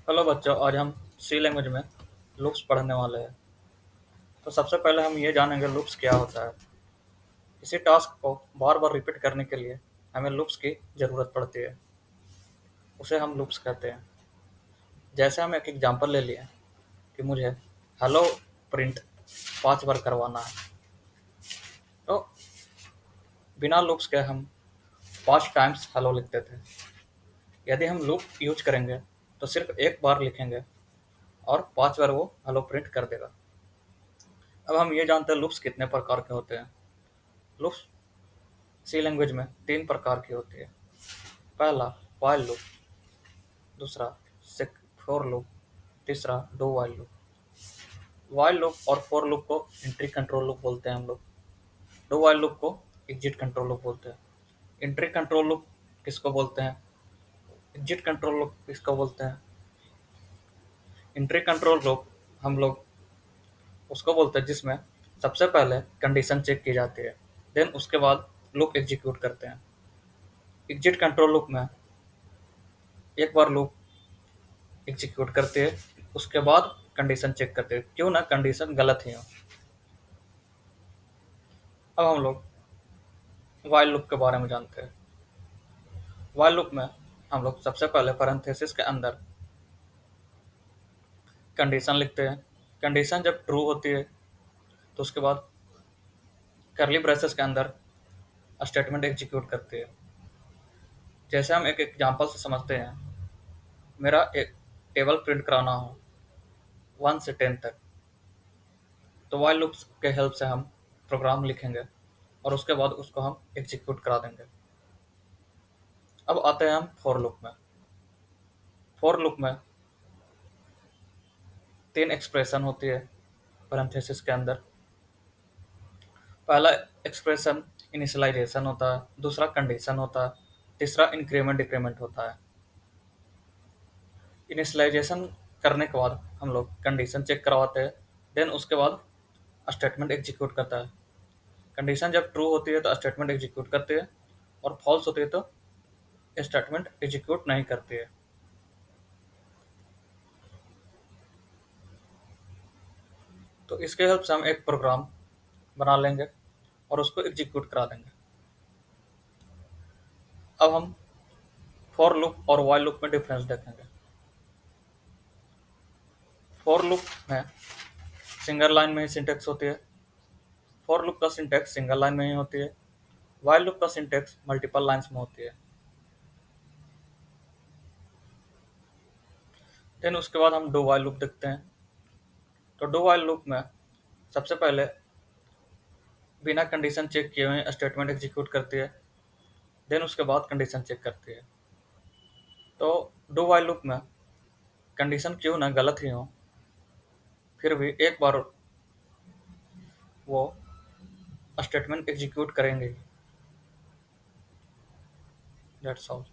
Hello बच्चों, आज हम सी लैंग्वेज में लूप्स पढ़ने वाले हैं। तो सबसे पहले हम ये जानेंगे लूप्स क्या होता है। किसी टास्क को बार बार रिपीट करने के लिए हमें लूप्स की ज़रूरत पड़ती है, उसे हम लूप्स कहते हैं। जैसे हम एक एग्जांपल ले लिए कि मुझे हेलो प्रिंट 5 बार करवाना है, तो बिना लूप्स के हम 5 टाइम्स हेलो लिखते थे। यदि हम लूप यूज करेंगे तो सिर्फ एक बार लिखेंगे और 5 बार वो हेलो प्रिंट कर देगा। अब हम ये जानते हैं लूप्स कितने प्रकार के होते हैं। लूप्स सी लैंग्वेज में 3 प्रकार की होती है। पहला व्हाइल लूप, दूसरा फॉर लूप, तीसरा do while loop. While loop और फॉर लूप को एंट्री कंट्रोल लूप बोलते हैं हम लोग। डू व्हाइल लूप को एग्जिट कंट्रोल लूप बोलते हैं। एंट्री कंट्रोल लूप किसको बोलते हैं, एग्जिट कंट्रोल लूप किसको बोलते हैं। एंट्री कंट्रोल लूप हम लोग उसको बोलते हैं जिसमें सबसे पहले कंडीशन चेक की जाती है, देन उसके बाद लूप एग्जीक्यूट करते हैं। एग्जिट कंट्रोल लूप में एक बार लूप एग्जीक्यूट करते हैं, उसके बाद कंडीशन चेक करते हैं, क्यों ना कंडीशन गलत ही हो। अब हम लोग व्हाइल लूप के बारे में जानते हैं। व्हाइल लूप में हम लोग सबसे पहले पैरेंथेसिस के अंदर कंडीशन लिखते हैं। कंडीशन जब ट्रू होती है तो उसके बाद करली ब्रेसेस के अंदर स्टेटमेंट एग्जीक्यूट करती है। जैसे हम एक एग्जांपल से समझते हैं, मेरा एक टेबल प्रिंट कराना हो 1 से 10 तक, तो व्हाइल लूप के हेल्प से हम प्रोग्राम लिखेंगे और उसके बाद उसको हम एग्जीक्यूट करा देंगे। अब आते हैं हम फॉर लूप में। फॉर लूप में 3 एक्सप्रेशन होती है पैरेंथेसिस के अंदर। पहला एक्सप्रेशन इनिशियलाइजेशन होता है, दूसरा कंडीशन होता है, तीसरा इंक्रीमेंट डिक्रीमेंट होता है। इनिशियलाइजेशन करने के बाद हम लोग कंडीशन चेक करवाते हैं, देन उसके बाद स्टेटमेंट एग्जीक्यूट करता है। कंडीशन जब ट्रू होती है तो स्टेटमेंट एग्जीक्यूट करती है, और फॉल्स होती है तो स्टेटमेंट एग्जीक्यूट नहीं करती है। तो इसके हेल्प से हम एक प्रोग्राम बना लेंगे और उसको एग्जीक्यूट करा देंगे। अब हम फॉर लूप और व्हाइल लूप में डिफरेंस देखेंगे। फॉर लूप में सिंगल लाइन में ही सिंटेक्स होती है। फॉर लूप का सिंटेक्स सिंगल लाइन में ही होती है। व्हाइल लूप का सिंटेक्स मल्टीपल लाइन्स में होती है। देन उसके बाद हम डू व्हाइल लूप देखते हैं। तो डू व्हाइल लूप में सबसे पहले बिना कंडीशन चेक किए हुए स्टेटमेंट एग्जीक्यूट करती है, देन उसके बाद कंडीशन चेक करती है। तो डू व्हाइल लूप में कंडीशन क्यों ना गलत ही हो, फिर भी एक बार वो स्टेटमेंट एग्जीक्यूट करेंगे। That's all.